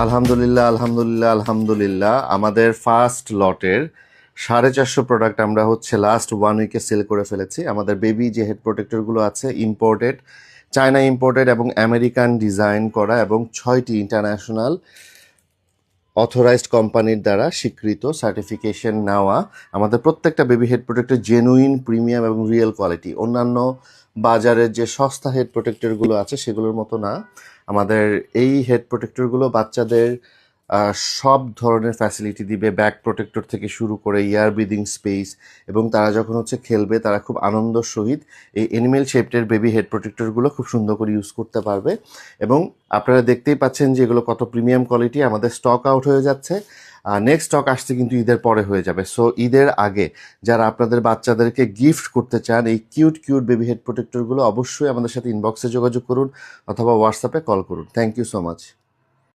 আলহামদুলিল্লাহ, আলহামদুলিল্লাহ, আলহামদুলিল্লাহ। আমাদের ফার্স্ট লটের 450 প্রোডাক্ট আমরা লাস্ট 1 উইকে সেল করে ফেলেছি। আমাদের বেবি যে হেড প্রোটেক্টরগুলো আছে ইম্পোর্টেড, চায়না ইম্পোর্টেড এবং আমেরিকান ডিজাইন করা এবং 6টি ইন্টারন্যাশনাল অথরাইজড কোম্পানির দ্বারা স্বীকৃত সার্টিফিকেশন নেওয়া। আমাদের প্রত্যেকটা baby head protector genuine, premium এবং রিয়েল কোয়ালিটি। অন্যান্য বাজারের যে সস্তা হেড প্রোটেক্টরগুলো আছে সেগুলোর মতো না। আমাদের এই হেড প্রোটেক্টরগুলো বাচ্চাদের সব ধরনের ফ্যাসিলিটি দিবে, ব্যাক প্রোটেক্টর থেকে শুরু করে ইয়ার ব্রিদিং স্পেস, এবং তারা যখন খেলবে তারা খুব আনন্দ সহিত এই এনিমেল শেপটের বেবি হেড প্রোটেক্টরগুলো খুব সুন্দর করে ইউজ করতে পারবে। এবং আপনারা দেখতেই পাচ্ছেন যে এগুলো কত প্রিমিয়াম কোয়ালিটি। আমাদের স্টক আউট হয়ে যাচ্ছে, নেক্সট স্টক আসছে কিন্তু ঈদের পরে হয়ে যাবে। সো ঈদের আগে যারা আপনাদের বাচ্চাদেরকে গিফট করতে চান এই কিউট কিউট বেবি হেড প্রোটেক্টরগুলো, অবশ্যই আমাদের সাথে ইনবক্সে যোগাযোগ করুন অথবা হোয়াটসঅ্যাপে কল করুন। Thank you so much.